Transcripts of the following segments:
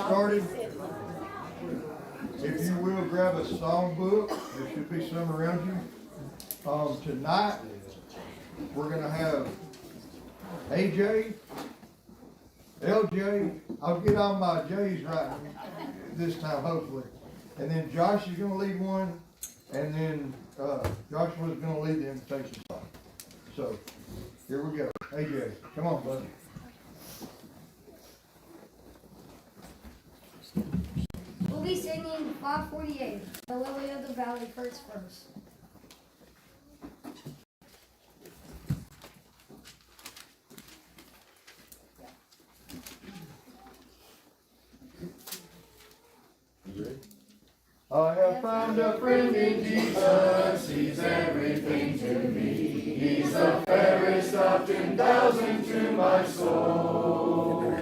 started, if you will grab a song book, there should be some around you. Tonight, we're going to have AJ, LJ, I'll get all my J's right this time, hopefully. And then Josh is going to lead one, and then Joshua's going to lead the invitation song. So, here we go. AJ, come on, buddy. We'll be singing 548, The Lily of the Valley, first verse. I have found a friend in Jesus, he's everything to me. He's the fairest of 10,000 to my soul.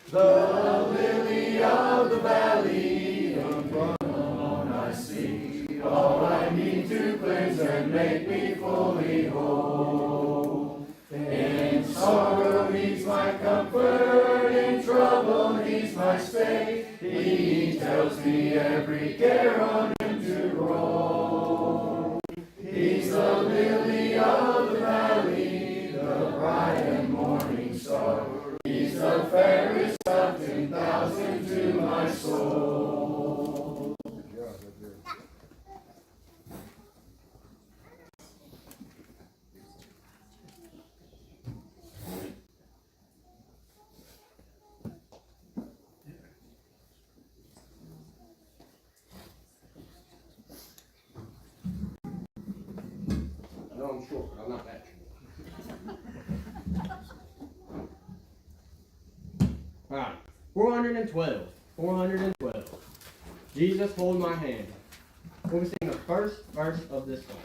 The lily of the valley, alone I see. All I need to cleanse and make me fully whole. In sorrow he's my comfort, in trouble he's my stay. He tells me every care on him to roll. He's the lily of the valley, the bright and morning star. He's the fairest of 10,000 to my soul. I'm short, but I'm not that short. Alright, 412. 412. Jesus, hold my hand. We'll sing the first verse of this song.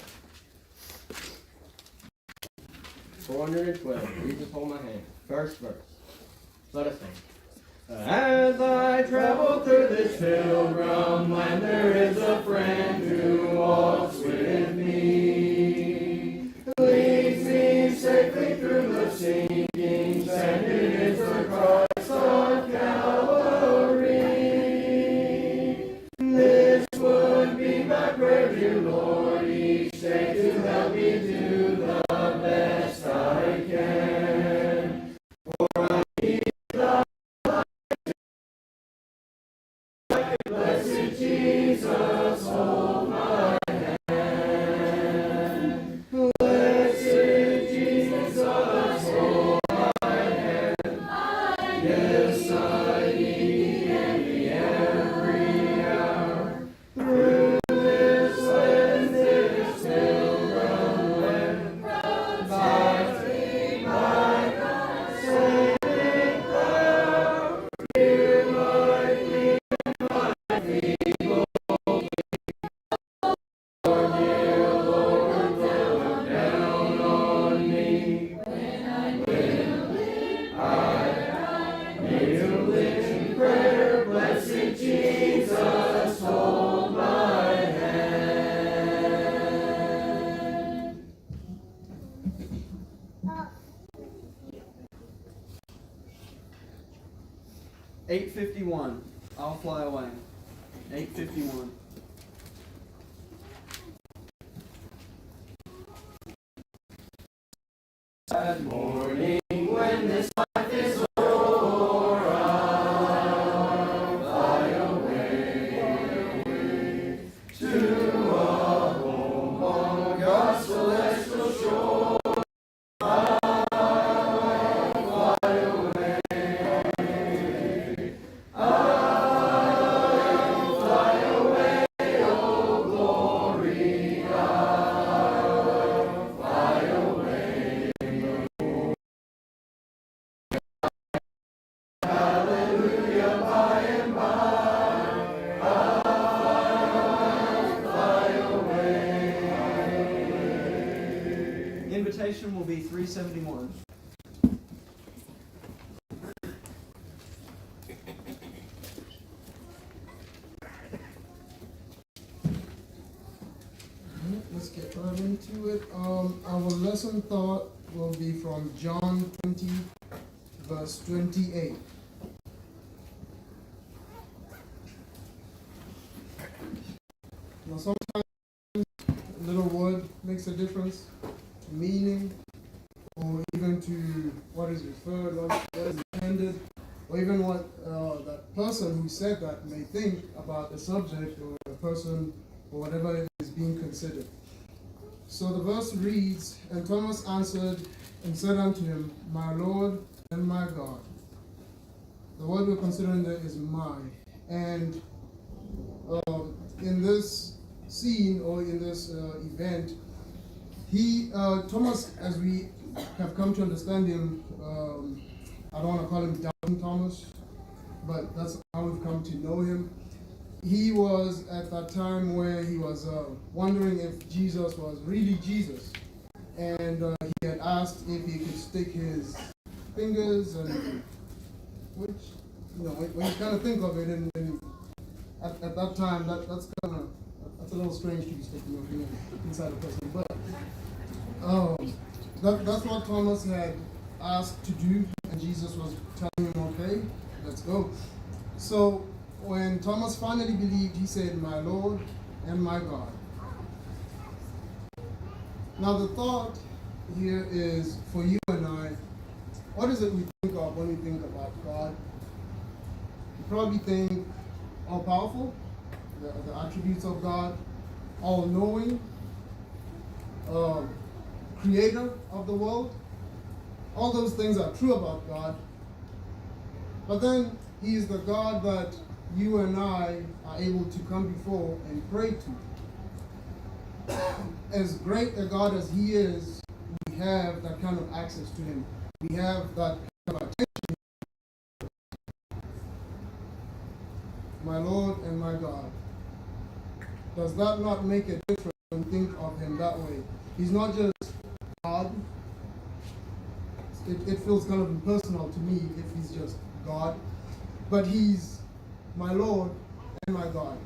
412. Jesus, hold my hand. First verse. Let us sing. As I travel through this pilgrim land, there is a friend who walks with me. Leads me safely through the sinking sand. It is the Christ of Calvary. This would be my prayer, dear Lord, each day to help me do the best I can. For I need thy light, blessed Jesus, hold my hand. Blessed Jesus, hold my hand. Yes, I need thee every hour. Through this land, this pilgrim land, by my saving power, hear my plea and my feeble plea. Lord, dear Lord, look down on me. When I kneel in prayer, blessed Jesus, hold my hand. 851. I'll fly away. 851. Sad morning when this life is o'er, I'll fly away to a home on God's celestial shore. I'll fly away. I'll fly away, oh glory. I'll fly away. Hallelujah, by and by, I'll fly away. Invitation will be 371. Let's get right into it. Our lesson thought will be from John 20, verse 28. Now sometimes a little word makes a difference to meaning, or even to what is referred, what is intended, or even what that person who said that may think about the subject or the person or whatever is being considered. So the verse reads, "And Thomas answered and said unto him, My Lord and my God." The word we're considering there is "my." And in this scene or in this event, Thomas, as we have come to understand him, I don't want to call him Doubting Thomas, but that's how we've come to know him. He was at that time where he was wondering if Jesus was really Jesus. And he had asked if he could stick his fingers, and which, when you kind of think of it, and at that time, that's a little strange to be sticking your finger inside a person. But that's what Thomas had asked to do, and Jesus was telling him, "Okay, let's go." So when Thomas finally believed, he said, "My Lord and my God." Now the thought here is for you and I, what is it we think of when we think about God? We probably think all-powerful, the attributes of God, all-knowing, creator of the world. All those things are true about God. But then he is the God that you and I are able to come before and pray to. As great a God as he is, we have that kind of access to him. We have that kind of attention. My Lord and my God. Does that not make a difference when you think of him that way? He's not just God. It feels kind of impersonal to me if he's just God. But he's my Lord and my God.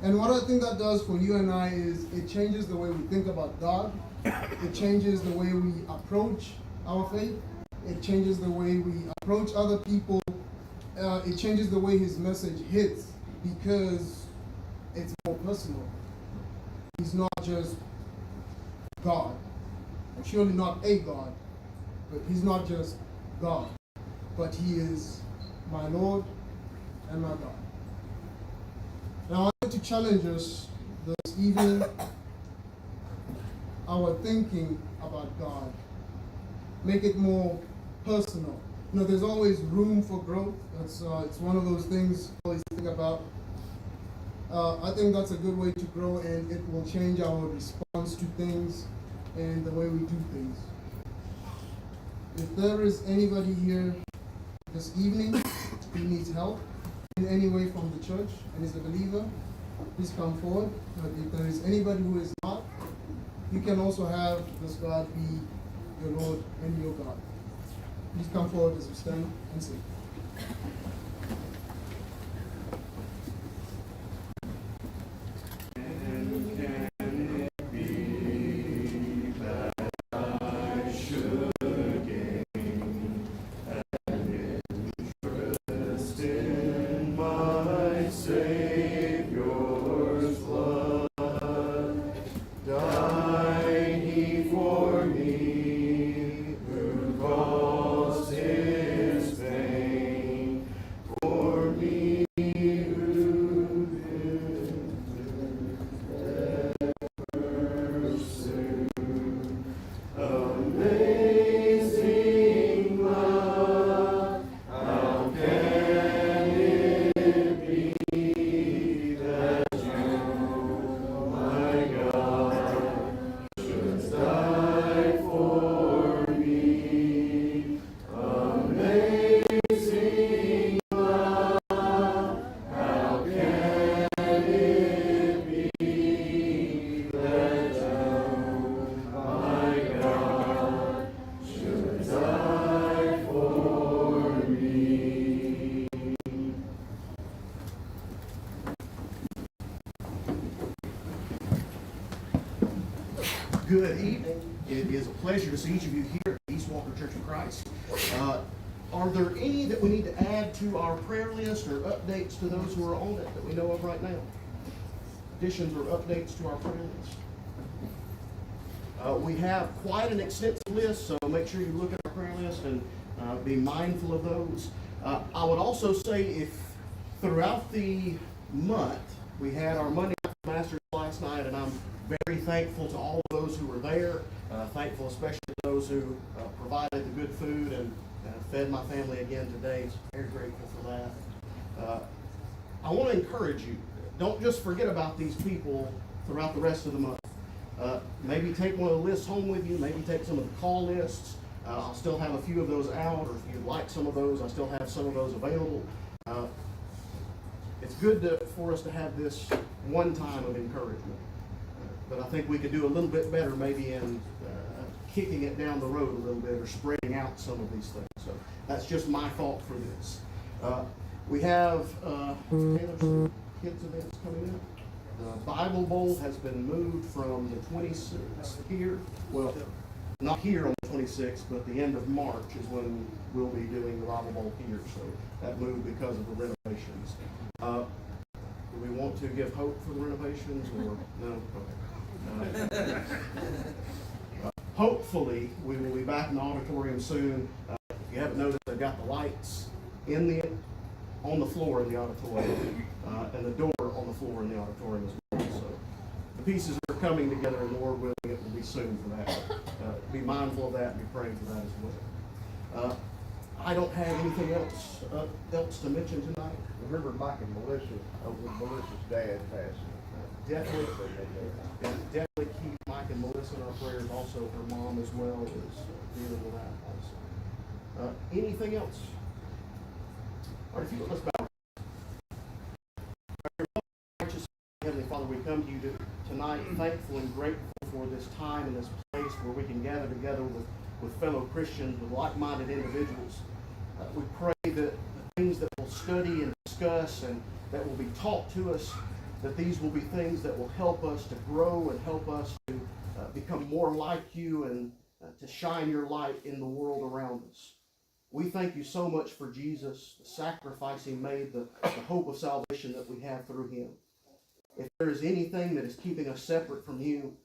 And what I think that does for you and I is it changes the way we think about God. It changes the way we approach our faith. It changes the way we approach other people. It changes the way his message hits because it's more personal. He's not just God. Surely not a God, but he's not just God, but he is my Lord and my God. Now I want to challenge us this evening, our thinking about God. Make it more personal. There's always room for growth. It's one of those things I always think about. I think that's a good way to grow, and it will change our response to things and the way we do things. If there is anybody here this evening who needs help in any way from the church and is a believer, please come forward. But if there is anybody who is not, you can also have this God be your Lord and your God. Please come forward as we stand and sing. Good evening. It is a pleasure to see each of you here at East Walker Church of Christ. Are there any that we need to add to our prayer list or updates to those who are on it that we know of right now? additions or updates to our prayer list? We have quite an extensive list, so make sure you look at our prayer list and be mindful of those. I would also say if throughout the month we had our Monday Night Masters last night, and I'm very thankful to all of those who were there, thankful especially to those who provided the good food and fed my family again today. So very grateful for that. I want to encourage you, don't just forget about these people throughout the rest of the month. Maybe take one of the lists home with you, maybe take some of the call lists. I'll still have a few of those out, or if you'd like some of those, I still have some of those available. It's good for us to have this one time of encouragement. But I think we could do a little bit better maybe in kicking it down the road a little bit or spreading out some of these things. So that's just my thought for this. We have kids events coming up. The Bible Bowl has been moved from the 26th here. Well, not here on the 26th, but the end of March is when we'll be doing the Bible Bowl here. So that moved because of the renovations. Do we want to give hope for the renovations or no? Okay. Hopefully, we will be back in the auditorium soon. If you haven't noticed, they've got the lights on the floor in the auditorium, and the door on the floor in the auditorium as well. So the pieces are coming together, and Lord willing, it will be soon for that. Be mindful of that and be praying for that as well. I don't have anything else to mention tonight. Remember Mike and Melissa, with Melissa's dad passing. Definitely keep Mike and Melissa in our prayers. Also, her mom as well is dealing with that also. Anything else? All right, if you let's bow. Righteous Heavenly Father, we come to you tonight thankful and grateful for this time and this place where we can gather together with fellow Christians, with like-minded individuals. We pray that the things that we'll study and discuss and that will be taught to us, that these will be things that will help us to grow and help us to become more like you and to shine your light in the world around us. We thank you so much for Jesus, the sacrifice he made, the hope of salvation that we have through him. If there is anything that is keeping us separate from you,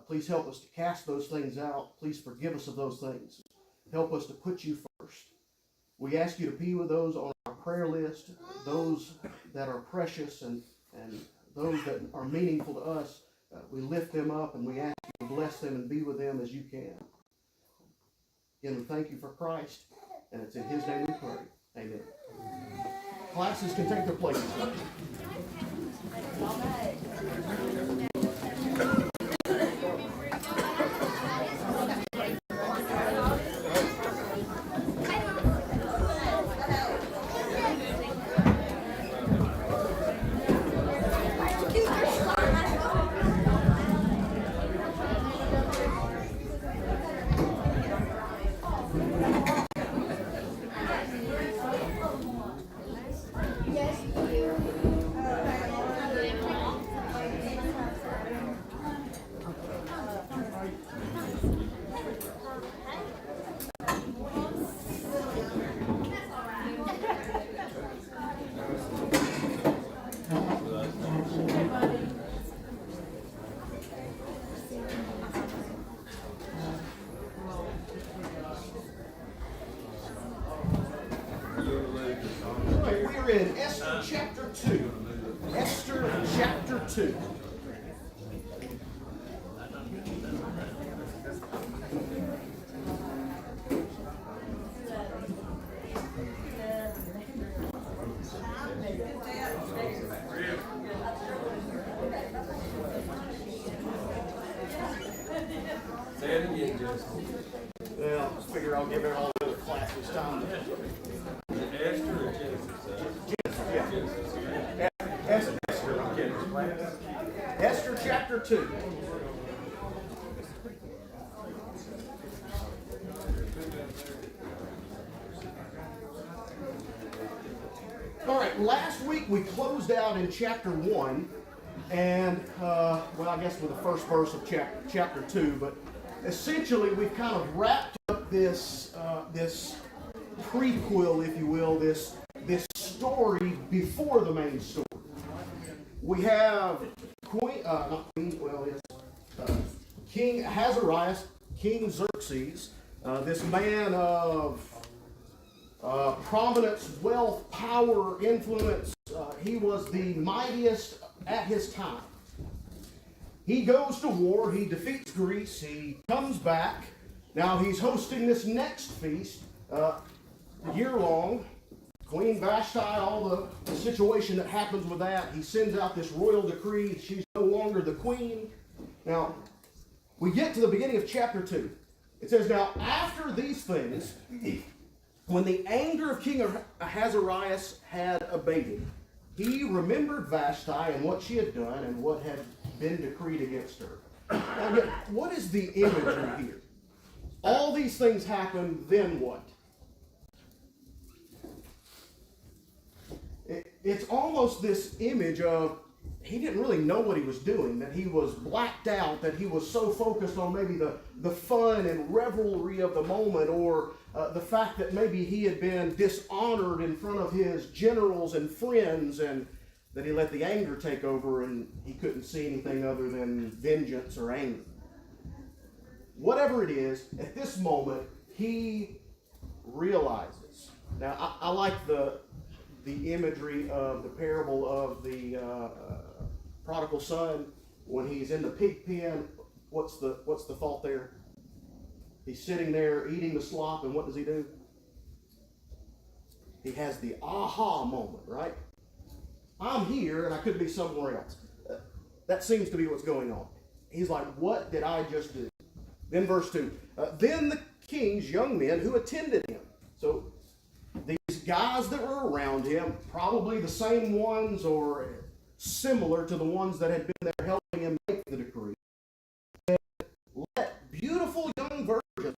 please help us to cast those things out. Please forgive us of those things. Help us to put you first. We ask you to be with those on our prayer list, those that are precious and those that are meaningful to us. We lift them up and we ask you to bless them and be with them as you can. Again, we thank you for Christ, and it's in his name we pray. Amen. Classes can take their places. We're in Esther chapter 2. Esther chapter 2. Say it again, Joseph. Well, I figure I'll give it all the other classes time. Esther or Genesis? Esther chapter 2. All right, last week we closed out in chapter 1, and, well, I guess with the first verse of chapter 2, but essentially we've kind of wrapped up this prequel, if you will, this story before the main story. We have King Ahasuerus, King Xerxes, this man of prominence, wealth, power, influence, he was the mightiest at his time. He goes to war, he defeats Greece, he comes back. Now he's hosting this next feast, year long. Queen Vashti, all the situation that happens with that, he sends out this royal decree. She's no longer the queen. Now, we get to the beginning of chapter 2. It says, now after these things, when the anger of King Ahasuerus had abated, he remembered Vashti and what she had done and what had been decreed against her. Now, what is the imagery here? All these things happen, then what? It's almost this image of he didn't really know what he was doing, that he was blacked out, that he was so focused on maybe the fun and revelry of the moment, or the fact that maybe he had been dishonored in front of his generals and friends, and that he let the anger take over and he couldn't see anything other than vengeance or anger. Whatever it is, at this moment, he realizes. Now, I like the imagery of the parable of the prodigal son when he's in the pig pen. What's the thought there? He's sitting there eating the slop, and what does he do? He has the aha moment, right? I'm here and I could be somewhere else. That seems to be what's going on. He's like, what did I just do? Then verse 2, then the king's young men who attended him. So these guys that were around him, probably the same ones or similar to the ones that had been there helping him make the decree, said, let beautiful young virgins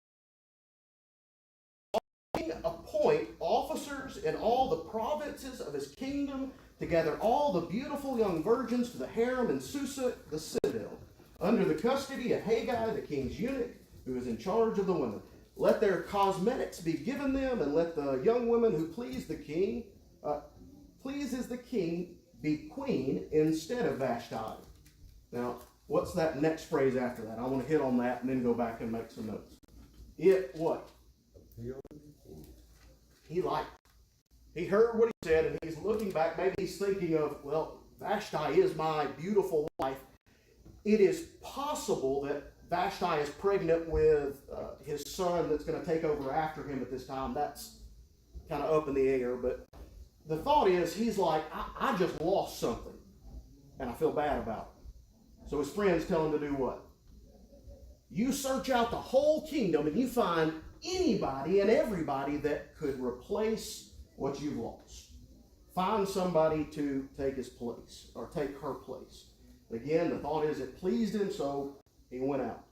appoint officers in all the provinces of his kingdom to gather all the beautiful young virgins to the harem in Susa, the citadel, under the custody of Haggai, the king's eunuch, who is in charge of the women. Let their cosmetics be given them, and let the young women who pleases the king, be queen instead of Vashti. Now, what's that next phrase after that? I want to hit on that and then go back and make some notes. It what? He liked it. He heard what he said, and he's looking back. Maybe he's thinking of, well, Vashti is my beautiful wife. It is possible that Vashti is pregnant with his son that's going to take over after him at this time. That's kind of up in the air. But the thought is, he's like, I just lost something, and I feel bad about it. So his friends tell him to do what? You search out the whole kingdom, and you find anybody and everybody that could replace what you've lost. Find somebody to take his place, or take her place. Again, the thought is it pleased him, so he went out.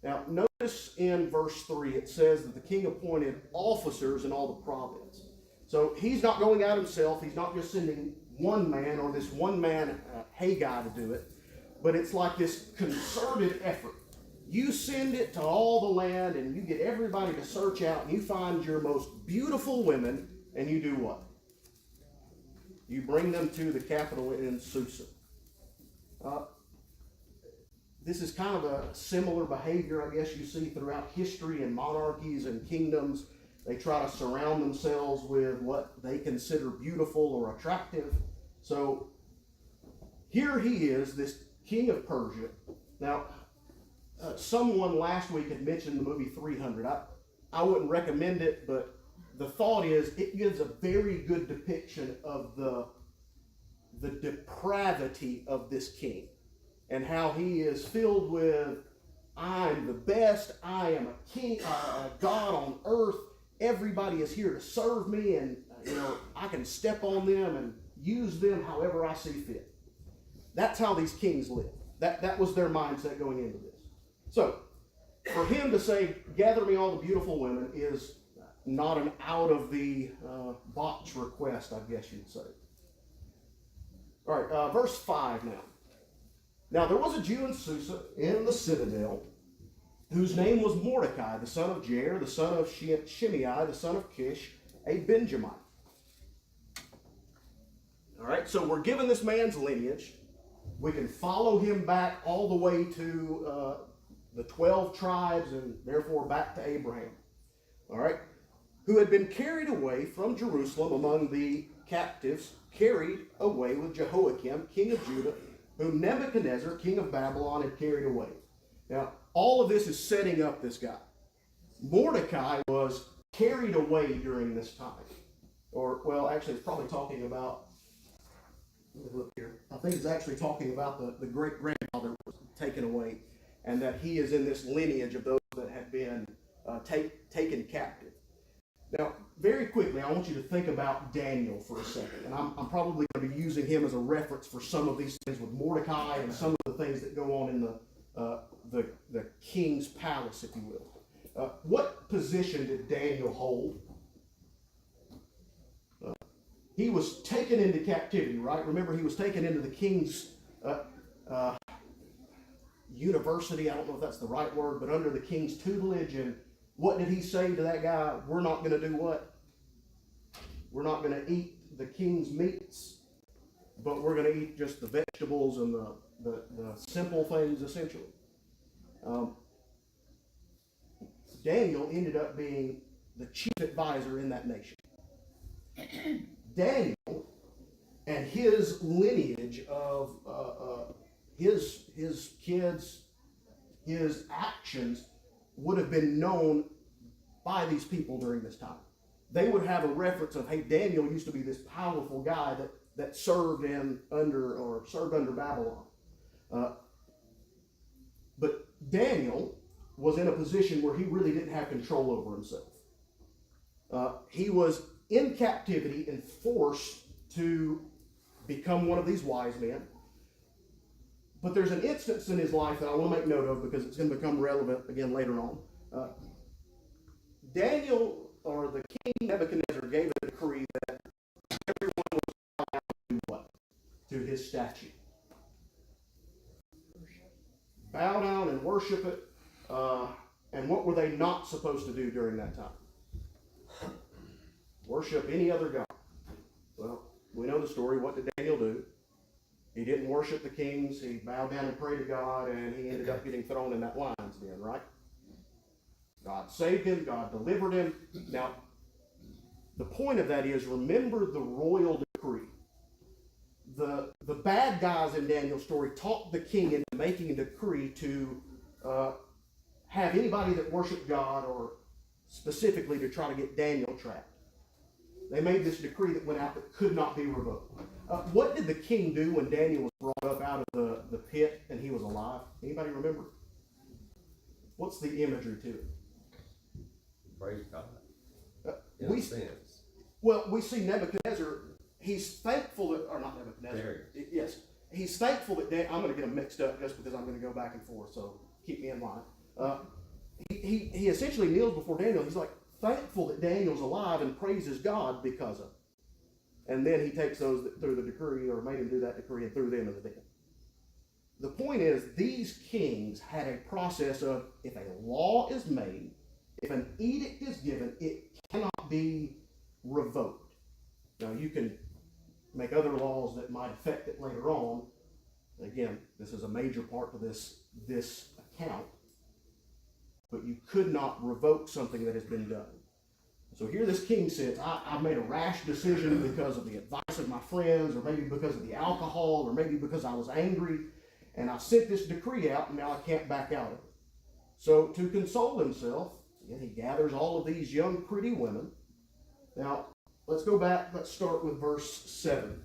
Now, notice in verse 3, it says that the king appointed officers in all the province. So he's not going out himself. He's not just sending one man or this one man, Haggai, to do it. But it's like this concerted effort. You send it to all the land, and you get everybody to search out, and you find your most beautiful women, and you do what? You bring them to the capital in Susa. This is kind of a similar behavior, I guess, you see throughout history and monarchies and kingdoms. They try to surround themselves with what they consider beautiful or attractive. So here he is, this king of Persia. Now, someone last week had mentioned the movie 300. I wouldn't recommend it, but the thought is it gives a very good depiction of the depravity of this king, and how he is filled with, I'm the best, I am a king, a God on earth, everybody is here to serve me, and I can step on them and use them however I see fit. That's how these kings live. That was their mindset going into this. So, for him to say, gather me all the beautiful women, is not an out of the box request, I guess you'd say. All right, verse 5 now. Now there was a Jew in Susa, in the citadel, whose name was Mordecai, the son of Jair, the son of Shimei, the son of Kish, a Benjamite. All right, so we're given this man's lineage. We can follow him back all the way to the 12 tribes and therefore back to Abraham. All right? Who had been carried away from Jerusalem among the captives, carried away with Jehoiakim, king of Judah, whom Nebuchadnezzar, king of Babylon, had carried away. Now, all of this is setting up this guy. Mordecai was carried away during this time. Or, well, actually, it's probably talking about, let me look here. I think it's actually talking about the great-grandfather was taken away, and that he is in this lineage of those that had been taken captive. Now, very quickly, I want you to think about Daniel for a second, and I'm probably going to be using him as a reference for some of these things with Mordecai and some of the things that go on in the king's palace, if you will. What position did Daniel hold? He was taken into captivity, right? Remember, he was taken into the king's university. I don't know if that's the right word, but under the king's tutelage. And what did he say to that guy? We're not going to do what? We're not going to eat the king's meats, but we're going to eat just the vegetables and the simple things, essentially. Daniel ended up being the chief advisor in that nation. Daniel and his lineage of his kids, his actions would have been known by these people during this time. They would have a reference of, hey, Daniel used to be this powerful guy that served under Babylon. But Daniel was in a position where he really didn't have control over himself. He was in captivity and forced to become one of these wise men. But there's an instance in his life that I want to make note of because it's going to become relevant again later on. Daniel, or the king Nebuchadnezzar, gave a decree that everyone was allowed to do what? To his statue. Bow down and worship it. And what were they not supposed to do during that time? Worship any other god. Well, we know the story. What did Daniel do? He didn't worship the kings. He bowed down and prayed to God, and he ended up getting thrown in that lion's den, right? God saved him. God delivered him. Now, the point of that is, remember the royal decree. The bad guys in Daniel's story talked the king into making a decree to have anybody that worshiped God, or specifically to try to get Daniel trapped. They made this decree that went out that could not be revoked. What did the king do when Daniel was brought up out of the pit and he was alive? Anybody remember? What's the imagery to it? Praise God. In We a sense. Well, we see Nebuchadnezzar, he's thankful that, or not Nebuchadnezzar, yes, he's thankful that I'm going to get them mixed up just because I'm going to go back and forth, so keep me in line. He essentially kneels before Daniel. He's like thankful that Daniel's alive and praises God because of it. And then he takes those that threw the decree, or made him do that decree, and threw them in the den. The point is, these kings had a process of, if a law is made, if an edict is given, it cannot be revoked. Now, you can make other laws that might affect it later on. Again, this is a major part of this account. But you could not revoke something that has been done. So here this king says, I made a rash decision because of the advice of my friends, or maybe because of the alcohol, or maybe because I was angry, and I sent this decree out, and now I can't back out of it. So to console himself, again, he gathers all of these young, pretty women. Now, let's go back. Let's start with verse 7,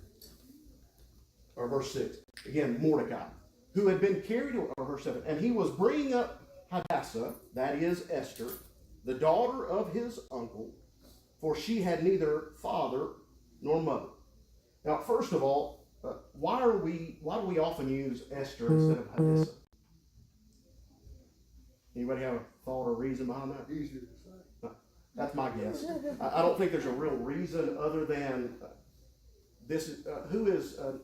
or verse 6. Again, Mordecai, who had been carried, or verse 7, and he was bringing up Hadassah, that is Esther, the daughter of his uncle, for she had neither father nor mother. Now, first of all, why do we often use Esther instead of Hadassah? Anybody have a thought or reason behind that? Easier to say. That's my guess. I don't think there's a real reason other than this is who is. Oh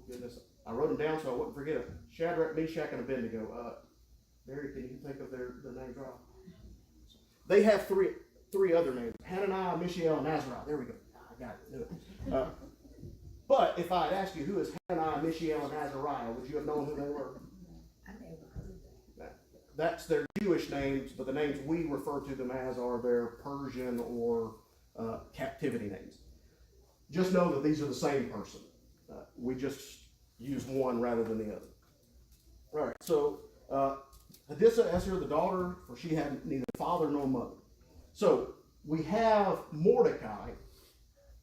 goodness, I wrote them down so I wouldn't forget it. Shadrach, Meshach, and Abednego. Barry, can you think of their names right? They have three other names: Hananiah, Mishael, and Azariah. There we go. I got it. But if I had asked you who is Hananiah, Mishael, and Azariah, would you have known who they were? I never heard that. That's their Jewish names, but the names we refer to them as are their Persian or captivity names. Just know that these are the same person. We just use one rather than the other. All right, so Hadassah, Esther, the daughter, for she had neither father nor mother. So we have Mordecai,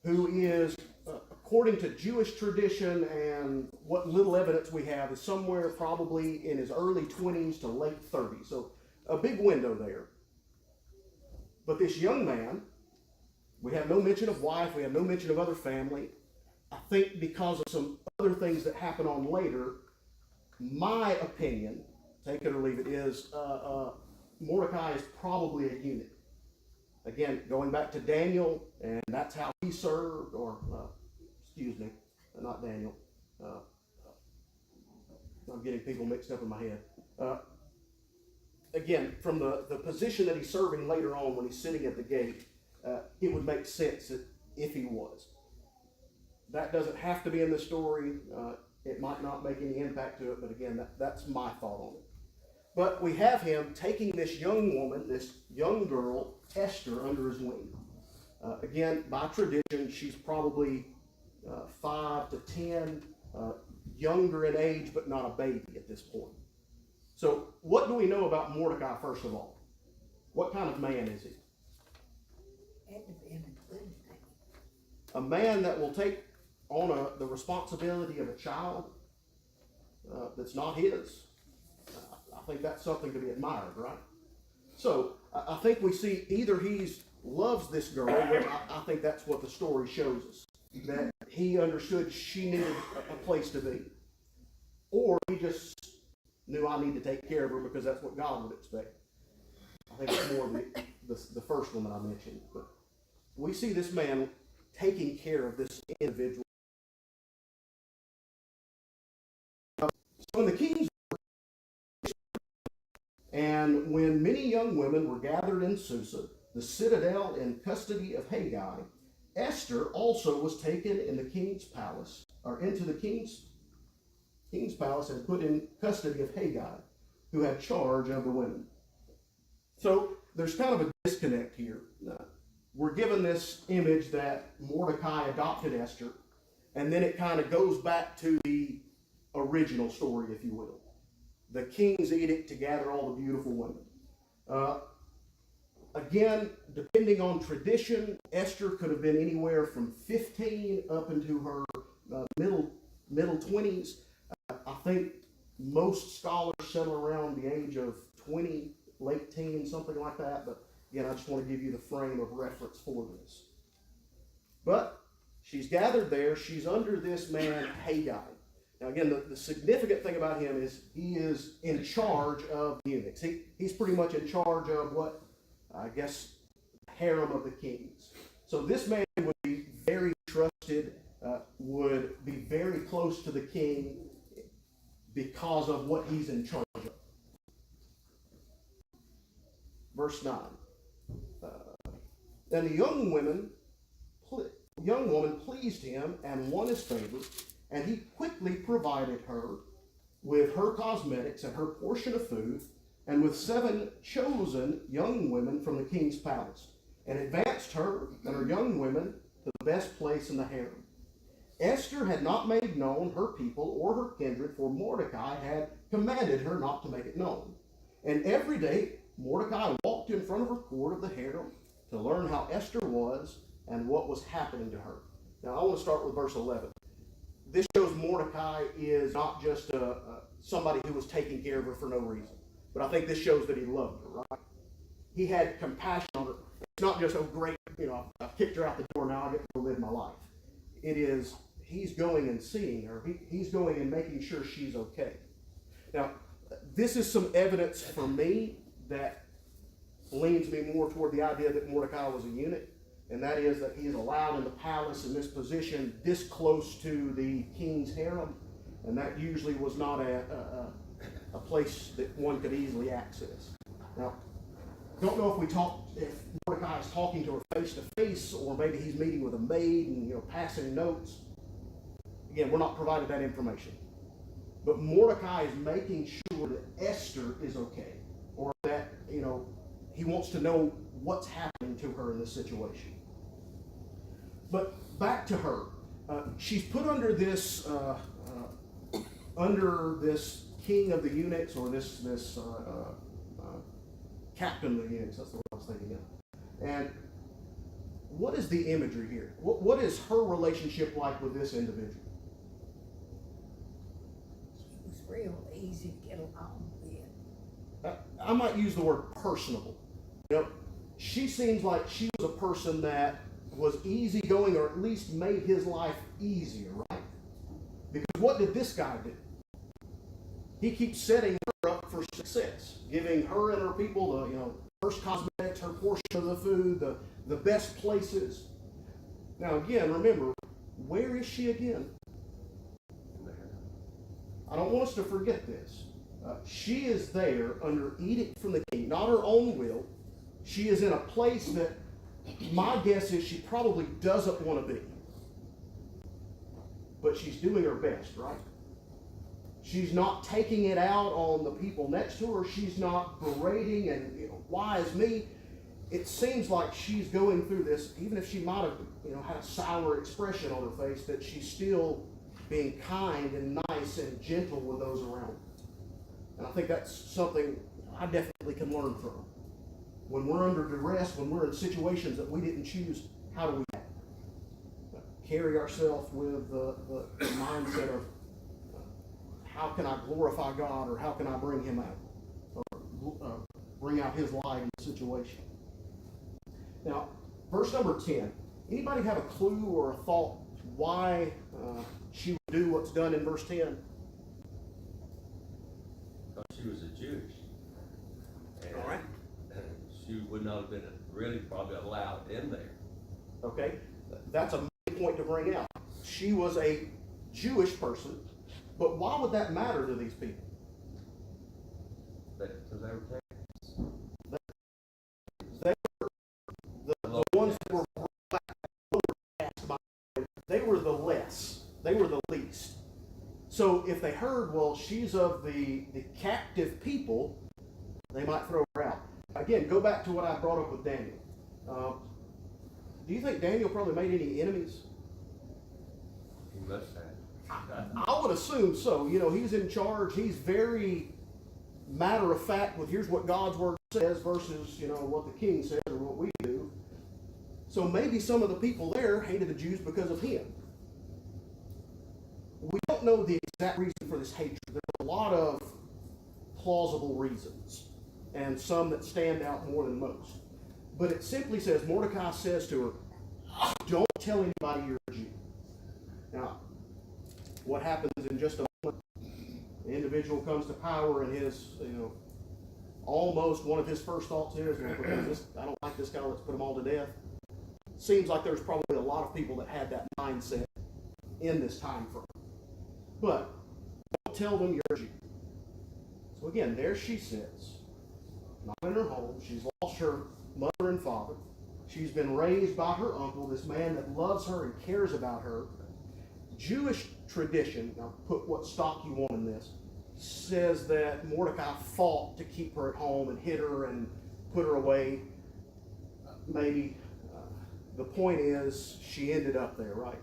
who is, according to Jewish tradition and what little evidence we have, is somewhere probably in his early 20s to late 30s. So a big window there. But this young man, we have no mention of wife, we have no mention of other family. I think because of some other things that happen on later, my opinion, take it or leave it, is Mordecai is probably a eunuch. Again, going back to Daniel, and that's how he served, or, excuse me, not Daniel. I'm getting people mixed up in my head. Again, from the position that he's serving later on when he's sitting at the gate, it would make sense if he was. That doesn't have to be in the story. It might not make any impact to it, but again, that's my thought on it. But we have him taking this young woman, this young girl, Esther, under his wing. Again, by tradition, she's probably 5 to 10, younger in age, but not a baby at this point. So what do we know about Mordecai, first of all? What kind of man is he? Had to be an included name. A man that will take on the responsibility of a child that's not his. I think that's something to be admired, right? So I think we see either he loves this girl, which I think that's what the story shows us, that he understood she needed a place to be, or he just knew I need to take care of her because that's what God would expect. I think it's more the first one that I mentioned, but we see this man taking care of this individual. So in the king's and when many young women were gathered in Susa, the citadel in custody of Haggai, Esther also was taken in the king's palace, or into the king's palace, and put in custody of Haggai, who had charge of the women. So there's kind of a disconnect here. We're given this image that Mordecai adopted Esther, and then it kind of goes back to the original story, if you will. The king's edict to gather all the beautiful women. Again, depending on tradition, Esther could have been anywhere from 15 up into her middle 20s. I think most scholars settle around the age of 20, late teens, something like that. But again, I just want to give you the frame of reference for this. But she's gathered there. She's under this man, Haggai. Now again, the significant thing about him is he is in charge of the eunuchs. He's pretty much in charge of what, I guess, the harem of the kings. So this man would be very trusted, would be very close to the king because of what he's in charge of. Verse 9. And the young woman pleased him and won his favor, and he quickly provided her with her cosmetics and her portion of food, and with 7 chosen young women from the king's palace, and advanced her and her young women to the best place in the harem. Esther had not made known her people or her kindred, for Mordecai had commanded her not to make it known. And every day Mordecai walked in front of her court of the harem to learn how Esther was and what was happening to her. Now I want to start with verse 11. This shows Mordecai is not just somebody who was taking care of her for no reason. But I think this shows that he loved her, right? He had compassion on her. It's not just, oh great, I've kicked her out the door, now I get to live my life. It is, he's going and seeing her. He's going and making sure she's okay. Now, this is some evidence for me that leans me more toward the idea that Mordecai was a eunuch, and that is that he is allowed in the palace in this position this close to the king's harem, and that usually was not a place that one could easily access. Now, don't know if Mordecai is talking to her face to face, or maybe he's meeting with a maid and passing notes. Again, we're not provided that information. But Mordecai is making sure that Esther is okay, or that, he wants to know what's happening to her in this situation. But back to her. She's put under this king of the eunuchs, or this captain of the eunuchs. That's the word I was thinking of. And what is the imagery here? What is her relationship like with this individual? It was real easy to get along with. I might use the word personable. She seems like she was a person that was easygoing, or at least made his life easier, right? Because what did this guy do? He keeps setting her up for success, giving her and her people the first cosmetics, her portion of the food, the best places. Now again, remember, where is she again? I don't want us to forget this. She is there under edict from the king, not her own will. She is in a place that my guess is she probably doesn't want to be. But she's doing her best, right? She's not taking it out on the people next to her. She's not berating and, why is me? It seems like she's going through this, even if she might have, had a sour expression on her face, that she's still being kind and nice and gentle with those around her. And I think that's something I definitely can learn from. When we're under duress, when we're in situations that we didn't choose, how do we act? Carry ourselves with the mindset of how can I glorify God, or how can I bring Him out, or bring out His light in the situation. Now, verse number 10. Anybody have a clue or a thought why she would do what's done in verse 10? Because she was a Jewish. And All right. she would not have been really probably allowed in there. Okay, that's a main point to bring out. She was a Jewish person, but why would that matter to these people? Because they were taxed. They were the ones that were cast by, they were the less, they were the least. So if they heard, well, she's of the captive people, they might throw her out. Again, go back to what I brought up with Daniel. Do you think Daniel probably made any enemies? He must have. I would assume so. He's in charge. He's very matter of fact with here's what God's word says versus, what the king says or what we do. So maybe some of the people there hated the Jews because of him. We don't know the exact reason for this hatred. There's a lot of plausible reasons, and some that stand out more than most. But it simply says, Mordecai says to her, don't tell anybody you're a Jew. Now, what happens in just a moment? The individual comes to power, and his, almost one of his first thoughts is, well, because I don't like this guy, let's put him all to death. Seems like there's probably a lot of people that had that mindset in this time frame. But don't tell them you're a Jew. So again, there she sits, not in her home. She's lost her mother and father. She's been raised by her uncle, this man that loves her and cares about her. Jewish tradition, now put what stock you want in this, says that Mordecai fought to keep her at home and hid her and put her away. Maybe the point is she ended up there, right?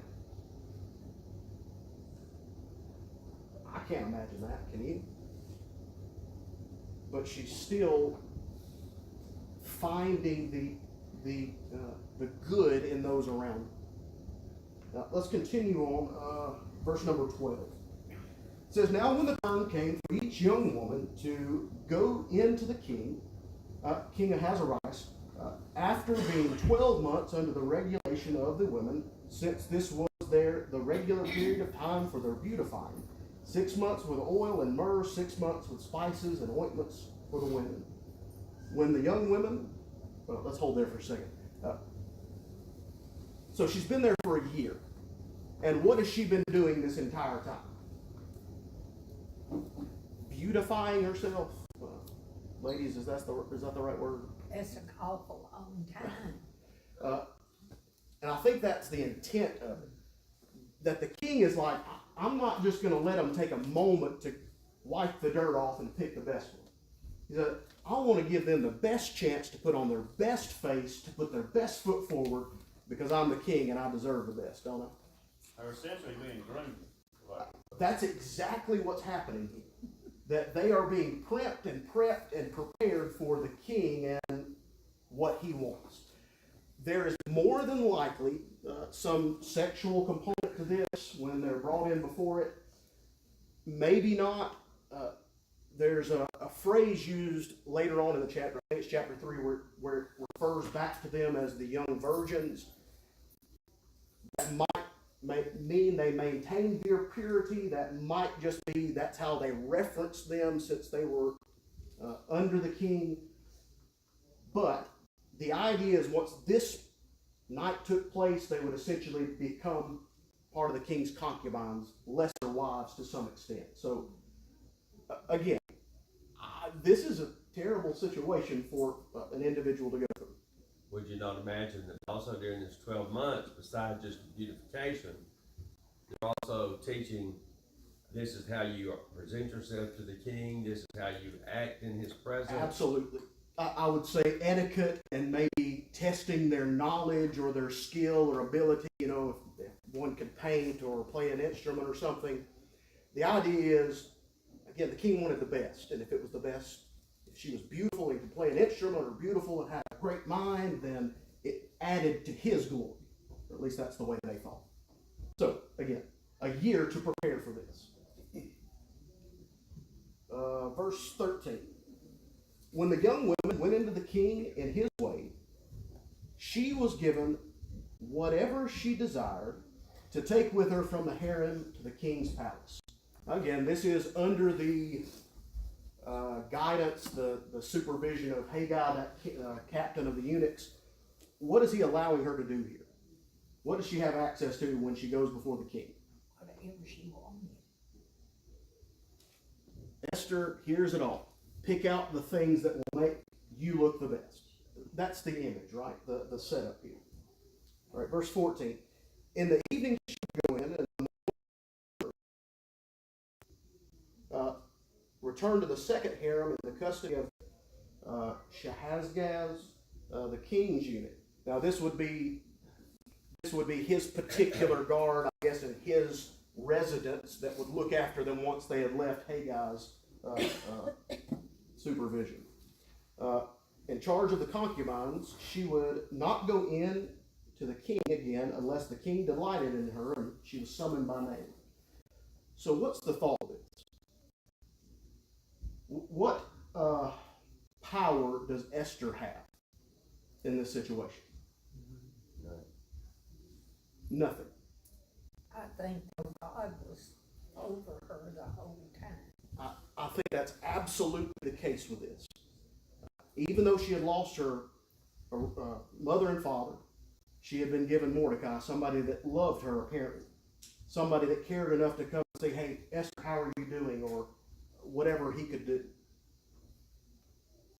I can't imagine that, can you? But she's still finding the good in those around her. Now, let's continue on verse number 12. It says, now when the turn came for each young woman to go into the king, King Ahasuerus, after being 12 months under the regulation of the women, since this was the regular period of time for their beautifying, 6 months with oil and myrrh, 6 months with spices and ointments for the women. When the young women, well, let's hold there for a second. So she's been there for a year. And what has she been doing this entire time? Beautifying herself. Ladies, is that the right word? That's an awful long time. And I think that's the intent of it. That the king is like, I'm not just going to let them take a moment to wipe the dirt off and pick the best one. He said, I want to give them the best chance to put on their best face, to put their best foot forward, because I'm the king and I deserve the best, don't I? They're essentially being groomed. That's exactly what's happening here. That they are being prepped and prepared for the king and what he wants. There is more than likely some sexual component to this when they're brought in before it. Maybe not. There's a phrase used later on in the chapter, I think it's chapter 3, where it refers back to them as the young virgins. That might mean they maintained their purity. That might just be that's how they reference them since they were under the king. But the idea is once this night took place, they would essentially become part of the king's concubines, lesser wives to some extent. So, again, this is a terrible situation for an individual to go through. Would you not imagine that also during this 12 months, besides just beautification, they're also teaching this is how you present yourself to the king, this is how you act in his presence? Absolutely. I would say etiquette and maybe testing their knowledge or their skill or ability, you know, if one could paint or play an instrument or something. The idea is, again, the king wanted the best, and if it was the best, if she was beautiful and could play an instrument or beautiful and had a great mind, then it added to his glory. Or at least that's the way they thought. So, again, a year to prepare for this. Verse 13. When the young woman went into the king in his way, she was given whatever she desired to take with her from the harem to the king's palace. Again, this is under the guidance, the supervision of Haggai, that captain of the eunuchs. What is he allowing her to do here? What does she have access to when she goes before the king? Whatever she wanted. Esther hears it all. Pick out the things that will make you look the best. That's the image, right? The setup here. All right, verse 14. In the evening she would go in and return to the second harem in the custody of Shahazgaz, the king's eunuch. Now this would be his particular guard, I guess, in his residence that would look after them once they had left Haggai's supervision. In charge of the concubines, she would not go in to the king again unless the king delighted in her and she was summoned by name. So what's the thought of this? What power does Esther have in this situation? Nothing. I think God was over her the whole time. I think that's absolutely the case with this. Even though she had lost her mother and father, she had been given Mordecai, somebody that loved her apparently. Somebody that cared enough to come and say, hey, Esther, how are you doing? Or whatever he could do.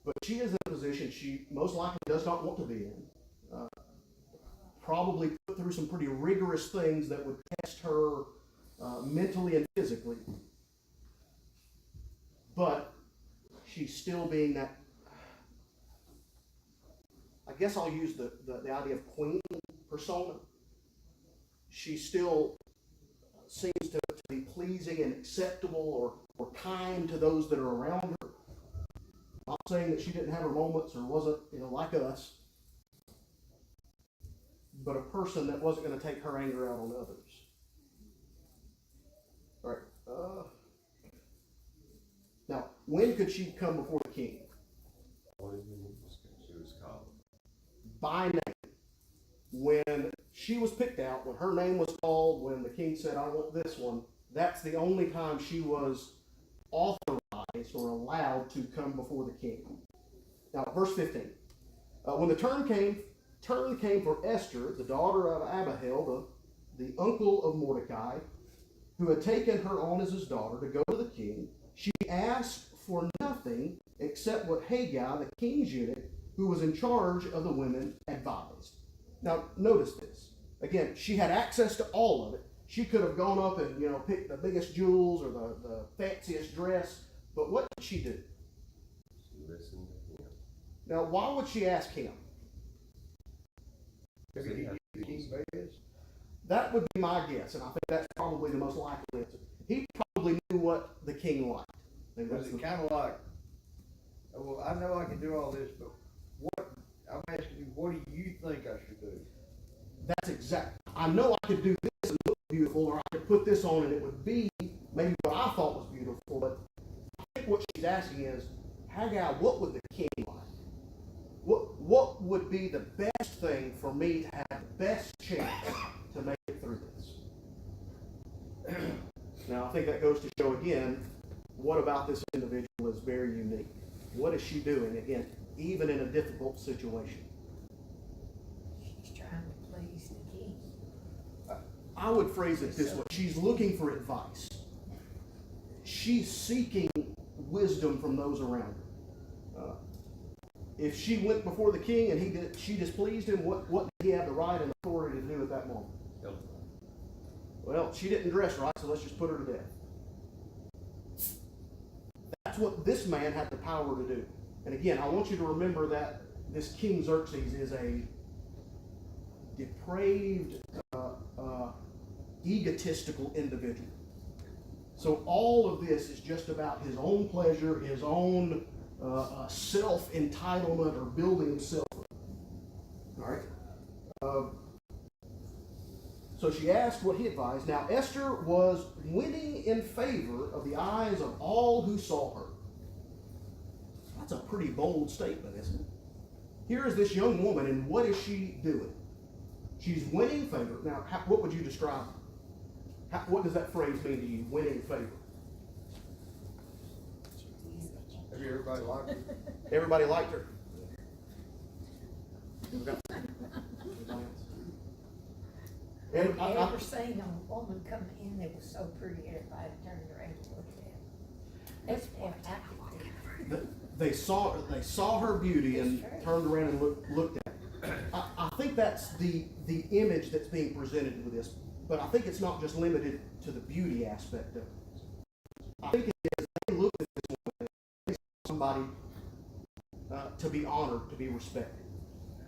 But she is in a position she most likely does not want to be in. Probably put through some pretty rigorous things that would test her mentally and physically. But she's still being that, I guess I'll use the idea of queen persona. She still seems to be pleasing and acceptable or kind to those that are around her. Not saying that she didn't have her moments or wasn't, like us, but a person that wasn't going to take her anger out on others. All right. Now, when could she come before the king? She was called. By name. When she was picked out, when her name was called, when the king said, I want this one, that's the only time she was authorized or allowed to come before the king. Now, verse 15. When the turn came for Esther, the daughter of Abihail, the uncle of Mordecai, who had taken her on as his daughter to go to the king, she asked for nothing except what Haggai, the king's eunuch, who was in charge of the women, advised. Now, notice this. Again, she had access to all of it. She could have gone up and, picked the biggest jewels or the fanciest dress, but what did she do? She listened to him. Now, why would she ask him? Maybe he knew the king's best. That would be my guess, and I think that's probably the most likely answer. He probably knew what the king liked. Maybe Was that's it the- kind of like, well, I know I can do all this, but I'm asking you, what do you think I should do? That's exact. I know I could do this and look beautiful, or I could put this on and it would be maybe what I thought was beautiful, but I think what she's asking is, Haggai, what would the king like? What would be the best thing for me to have the best chance to make it through this? Now, I think that goes to show again, what about this individual is very unique? What is she doing, again, even in a difficult situation? She's trying to please the king. I would phrase it this way. She's looking for advice. She's seeking wisdom from those around her. If she went before the king and she displeased him, what did he have the right and authority to do at that moment? Help. Well, she didn't dress right, so let's just put her to death. That's what this man had the power to do. And again, I want you to remember that this King Xerxes is a depraved, egotistical individual. So all of this is just about his own pleasure, his own self-entitlement, or building himself up. All right? So she asked what he advised. Now, Esther was winning in favor of the eyes of all who saw her. That's a pretty bold statement, isn't it? Here is this young woman, and what is she doing? She's winning favor. Now, what would you describe? What does that phrase mean to you, winning favor? Maybe everybody liked it. Everybody liked her. Have you ever seen a woman come in that was so pretty, everybody turned around and looked at her? That's what I could do. They saw her beauty and turned around and looked at her. I think that's the image that's being presented with this, but I think it's not just limited to the beauty aspect of it. I think it is they looked at this woman as somebody to be honored, to be respected.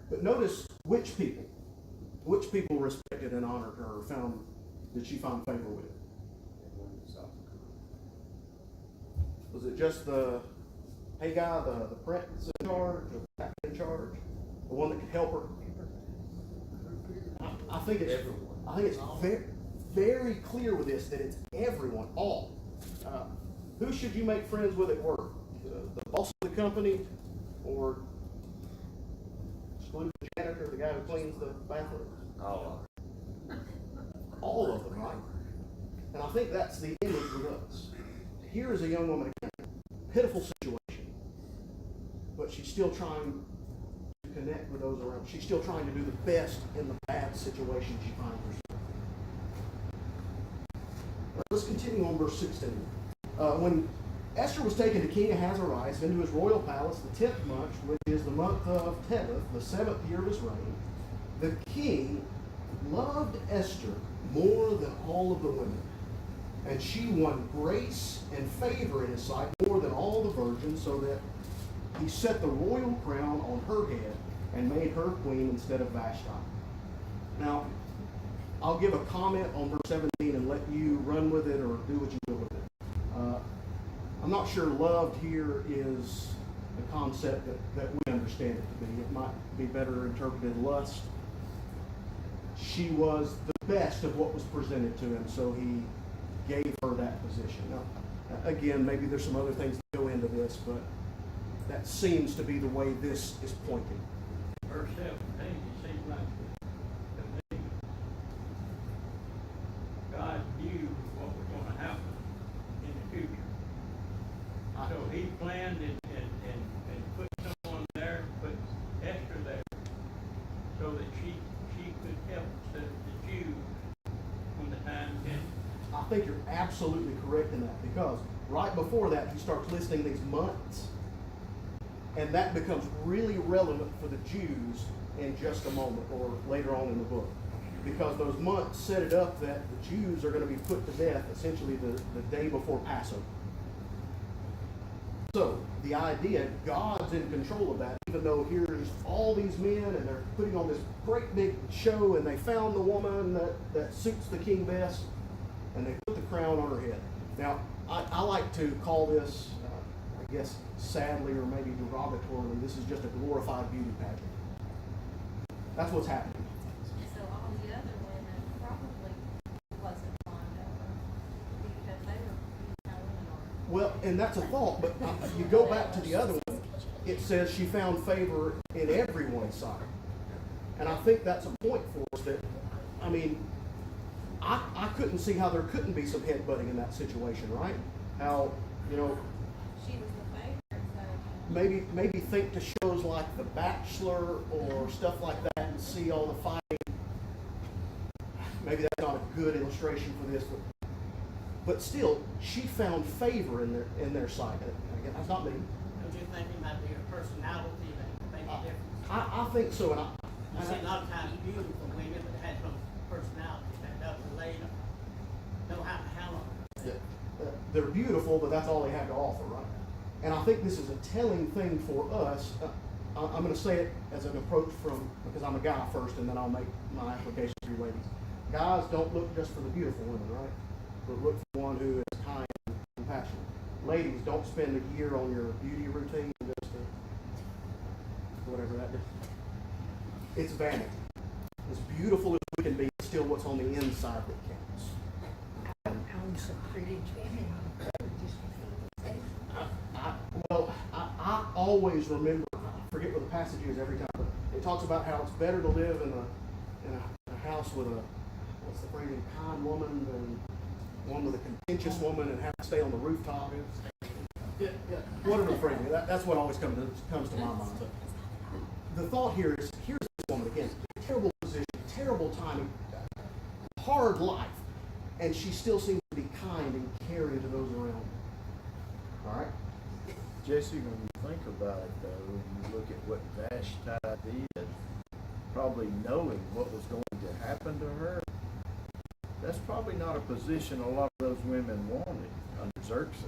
But notice which people respected and honored her, or did she find favor with? Was it just the Haggai, the prince in charge, or the captain in charge, the one that could help her? I think it's very, very clear with this that it's everyone, all. Who should you make friends with at work? The boss of the company, or exclude the janitor, the guy who cleans the bathrooms? All of them, right? And I think that's the image with us. Here is a young woman, again, pitiful situation, but she's still trying to connect with those around. She's still trying to do the best in the bad situation she finds herself. Let's continue on verse 16. When Esther was taken to King Ahasuerus into his royal palace the 10th month, which is the month of Tebeth, the 7th year of his reign, the king loved Esther more than all of the women, and she won grace and favor in his sight more than all the virgins, so that he set the royal crown on her head and made her queen instead of Vashti. Now, I'll give a comment on verse 17 and let you run with it or do what you will with it. I'm not sure loved here is the concept that we understand it to be. It might be better interpreted lust. She was the best of what was presented to him, so he gave her that position. Now, again, maybe there's some other things that go into this, but that seems to be the way this is pointing. Verse 17, it seems like to me, God knew what was going to happen in the future. So he planned and put someone there, put Esther there, so that she could help the Jews when the time came. I think you're absolutely correct in that, because right before that he starts listing these months, and that becomes really relevant for the Jews in just a moment or later on in the book. because those months set it up that the Jews are going to be put to death essentially the day before Passover. So the idea, God's in control of that, even though here's all these men and they're putting on this great big show and they found the woman that suits the king best and they put the crown on her head. Now, I like to call this, I guess sadly or maybe derogatorily, this is just a glorified beauty pageant. That's what's happening. So all the other women probably wasn't fond of her because they were, you know, women are. Well, and that's a thought, but you go back to the other one, it says she found favor in everyone's sight. And I think that's a point for us that, I mean, I couldn't see how there couldn't be some headbutting in that situation, right? How, you know, She was the favorite, so. maybe think to shows like The Bachelor or stuff like that and see all the fighting. Maybe that's not a good illustration for this, but still, she found favor in their sight. Again, that's not me. Don't you think it might be her personality that made a difference? I think so, and You see, a lot of times beautiful women that had some personality that up relate, know how long. they're beautiful, but that's all they have to offer, right? And I think this is a telling thing for us. I'm going to say it as an approach because I'm a guy first, and then I'll make my application to you ladies. Guys, don't look just for the beautiful women, right? But look for one who is kind and compassionate. Ladies, don't spend a year on your beauty routine just to whatever that is. It's vanity. As beautiful as we can be, it's still what's on the inside that counts. I own some pretty women. I always remember, I forget what the passage is every time, but it talks about how it's better to live in a house with what's the phrase, a kind woman than one with a contentious woman and have to stay on the rooftop. Yeah, whatever the phrase is, that's what always comes to my mind. The thought here is, here's this woman again, terrible position, terrible timing, hard life, and she still seems to be kind and caring to those around her. All right? Jesse, when you think about it, though, when you look at what Vashti did, probably knowing what was going to happen to her, that's probably not a position a lot of those women wanted under Xerxes.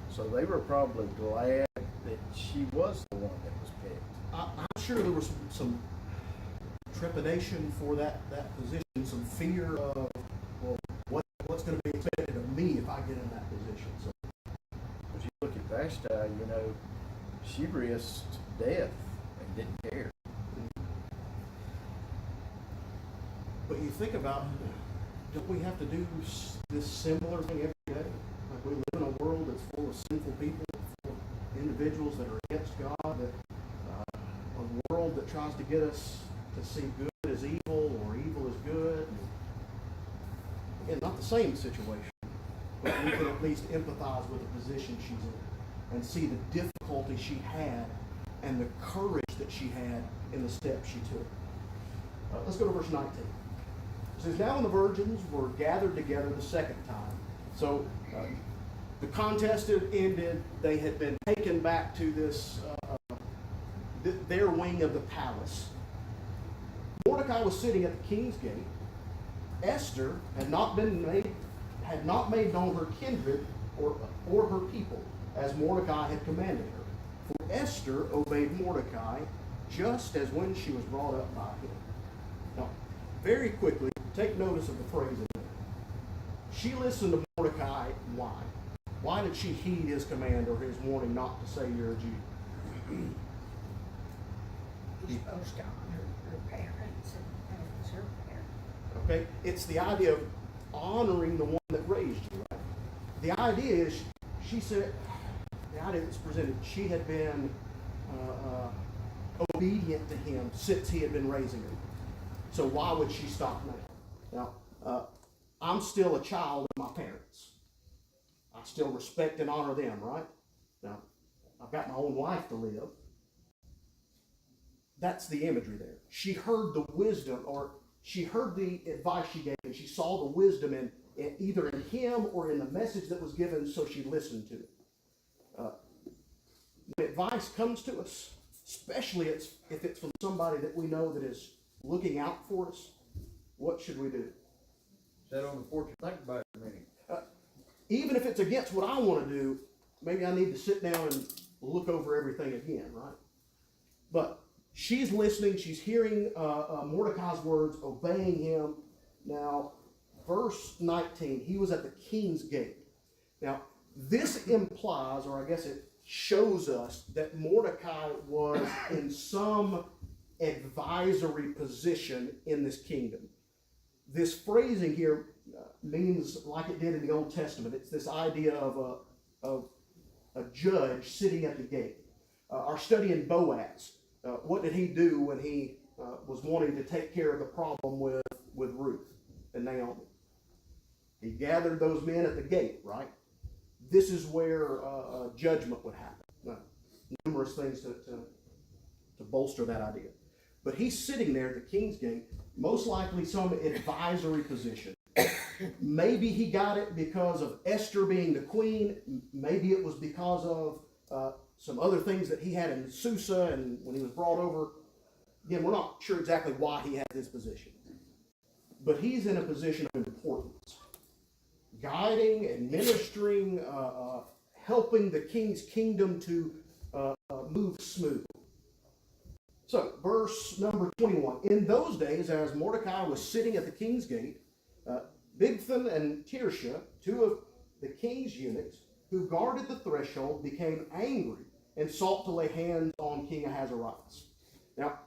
So they were probably glad that she was the one that was picked. I'm sure there was some trepidation for that position, some fear of, well, what's going to be expected of me if I get in that position. So, If you look at Vashti, you know, she risked death and didn't care. but you think about, don't we have to do this similar thing every day? Like we live in a world that's full of sinful people, full of individuals that are against God, that a world that tries to get us to see good as evil or evil as good. Again, not the same situation, but we can at least empathize with the position she's in and see the difficulty she had and the courage that she had in the steps she took. Let's go to verse 19. It says, now when the virgins were gathered together the second time, so the contest had ended, they had been taken back to this, their wing of the palace. Mordecai was sitting at the king's gate. Esther had not made known her kindred or her people, as Mordecai had commanded her. For Esther obeyed Mordecai just as when she was brought up by him. Now, very quickly, take notice of the phrase in there. She listened to Mordecai. Why? Why did she heed his command or his warning not to say you're a Jew? You're supposed to honor her parents and that was her parents. Okay? It's the idea of honoring the one that raised you, right? The idea is, she said, the idea that's presented, she had been obedient to him since he had been raising her. So why would she stop now? Now, I'm still a child of my parents. I still respect and honor them, right? Now, I've got my own life to live. That's the imagery there. She heard the wisdom, or she heard the advice she gave, and she saw the wisdom in either in him or in the message that was given, so she listened to it. When advice comes to us, especially if it's from somebody that we know that is looking out for us, what should we do? Sit on the porch and think about it a minute. Even if it's against what I want to do, maybe I need to sit down and look over everything again, right? But she's listening, she's hearing Mordecai's words, obeying him. Now, verse 19, he was at the king's gate. Now, this implies, or I guess it shows us, that Mordecai was in some advisory position in this kingdom. This phrasing here means like it did in the Old Testament. It's this idea of a judge sitting at the gate. Our study in Boaz, what did he do when he was wanting to take care of the problem with Ruth and Naomi? He gathered those men at the gate, right? This is where judgment would happen. Numerous things to bolster that idea. But he's sitting there at the king's gate, most likely some advisory position. Maybe he got it because of Esther being the queen. Maybe it was because of some other things that he had in Susa and when he was brought over. Again, we're not sure exactly why he had this position. But he's in a position of importance. Guiding, administering, helping the king's kingdom to move smoothly. So, verse number 21. In those days, as Mordecai was sitting at the king's gate, Bigthan and Tirsha, two of the king's eunuchs, who guarded the threshold, became angry and sought to lay hands on King Ahasuerus. Now,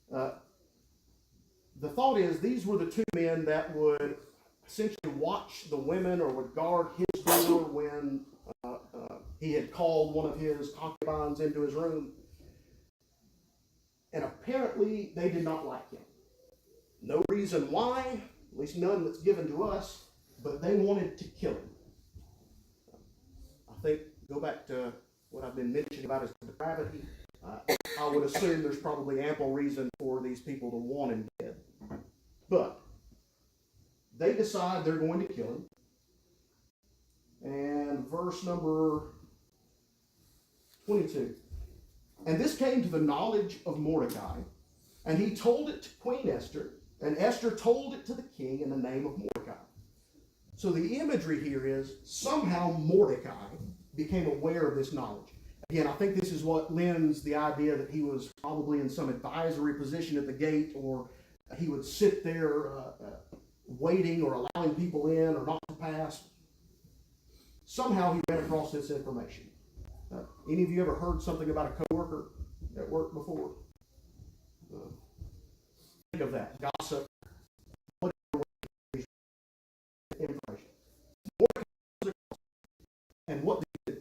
the thought is these were the two men that would essentially watch the women or would guard his door when he had called one of his concubines into his room. And apparently they did not like him. No reason why, at least none that's given to us, but they wanted to kill him. I think, go back to what I've been mentioning about his depravity. I would assume there's probably ample reason for these people to want him dead. But they decide they're going to kill him. And verse number 22. And this came to the knowledge of Mordecai, and he told it to Queen Esther, and Esther told it to the king in the name of Mordecai. So the imagery here is somehow Mordecai became aware of this knowledge. Again, I think this is what lends the idea that he was probably in some advisory position at the gate, or he would sit there waiting or allowing people in or not to pass. Somehow he ran across this information. Any of you ever heard something about a coworker at work before? Think of that. Gossip. Information. And what did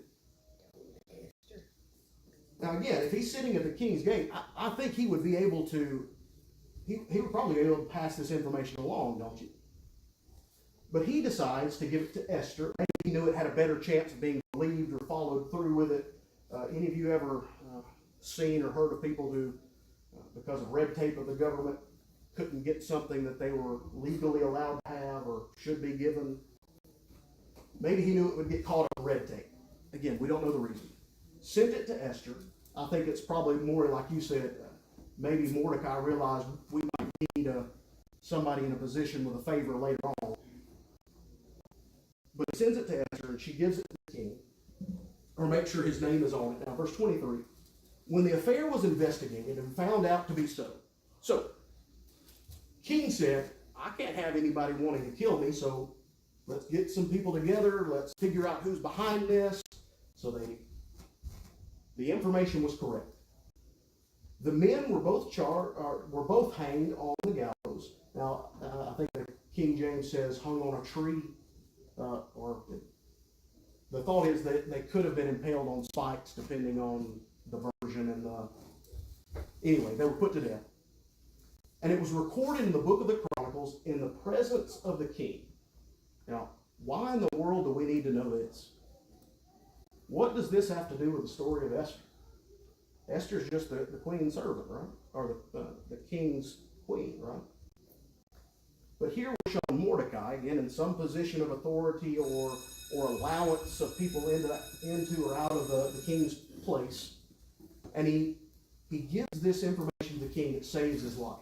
Now again, if he's sitting at the king's gate, I think he would be able to, he would probably be able to pass this information along, don't you? But he decides to give it to Esther. Maybe he knew it had a better chance of being believed or followed through with it. Any of you ever seen or heard of people who, because of red tape of the government, couldn't get something that they were legally allowed to have or should be given? Maybe he knew it would get caught on red tape. Again, we don't know the reason. Sent it to Esther. I think it's probably more like you said, maybe Mordecai realized we might need somebody in a position with a favor later on. But he sends it to Esther, and she gives it to the king, or make sure his name is on it. Now, verse 23. When the affair was investigated and found out to be so. So, king said, I can't have anybody wanting to kill me, so let's get some people together. Let's figure out who's behind this. So the information was correct. The men were both hanged on the gallows. Now, I think the King James says hung on a tree, or the thought is that they could have been impaled on spikes, depending on the version. And anyway, they were put to death. And it was recorded in the book of the Chronicles in the presence of the king. Now, why in the world do we need to know this? What does this have to do with the story of Esther? Esther's just the queen's servant, right? Or the king's queen, right? But here we're showing Mordecai, again, in some position of authority or allowance of people into or out of the king's place. And he gives this information to the king that saves his life.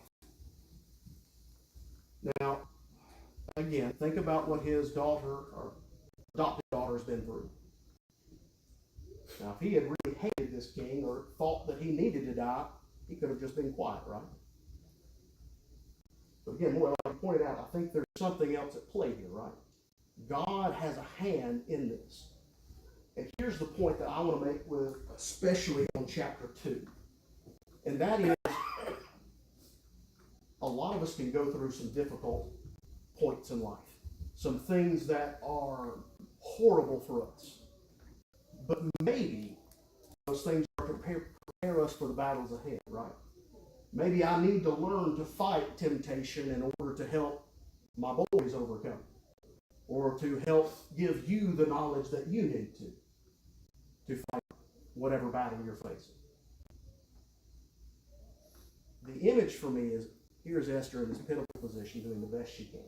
Now, again, think about what his daughter or adopted daughter has been through. Now, if he had really hated this king or thought that he needed to die, he could have just been quiet, right? But again, more like I pointed out, I think there's something else at play here, right? God has a hand in this. And here's the point that I want to make with, especially on chapter 2. And that is, a lot of us can go through some difficult points in life. Some things that are horrible for us. But maybe those things are to prepare us for the battles ahead, right? Maybe I need to learn to fight temptation in order to help my boys overcome. Or to help give you the knowledge that you need to fight whatever battle you're facing. The image for me is, here's Esther in this pitiful position doing the best she can.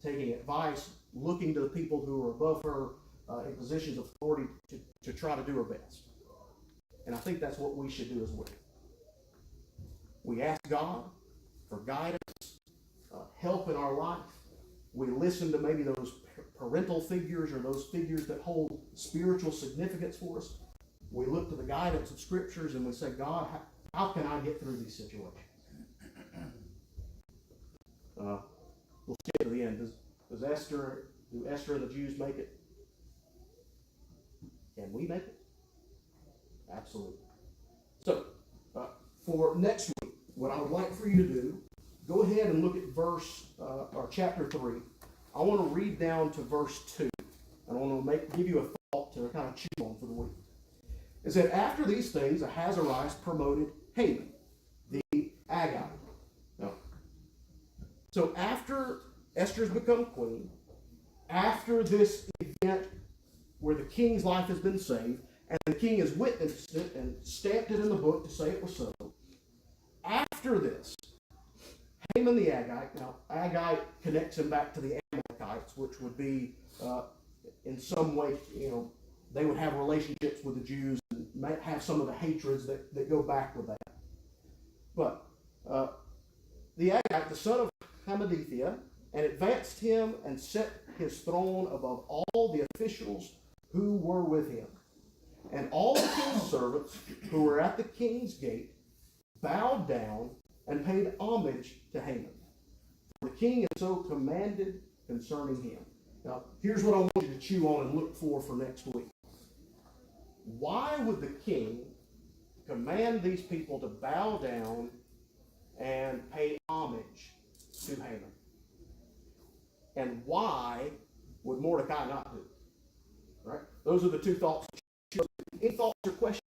Taking advice, looking to the people who are above her in positions of authority to try to do her best. And I think that's what we should do as well. We ask God for guidance, help in our life. We listen to maybe those parental figures or those figures that hold spiritual significance for us. We look to the guidance of scriptures and we say, God, how can I get through these situations? We'll skip to the end. Do Esther and the Jews make it? Can we make it? Absolutely. So, for next week, what I would like for you to do, go ahead and look at or chapter 3. I want to read down to verse 2. And I want to give you a thought to kind of chew on for the week. It said, after these things, Ahasuerus promoted Haman, the Agagite. Now, so after Esther's become queen, after this event where the king's life has been saved, and the king has witnessed it and stamped it in the book to say it was so, after this, Haman the Agagite, now Agagite connects him back to the Amalekites, which would be in some way, they would have relationships with the Jews and might have some of the hatreds that go back with that. But the Agagite, the son of Hammedatha, and advanced him and set his throne above all the officials who were with him. And all the king's servants who were at the king's gate bowed down and paid homage to Haman. For the king had so commanded concerning him. Now, here's what I want you to chew on and look for next week. Why would the king command these people to bow down and pay homage to Haman? And why would Mordecai not do it? Right? Those are the two thoughts. Any thoughts or questions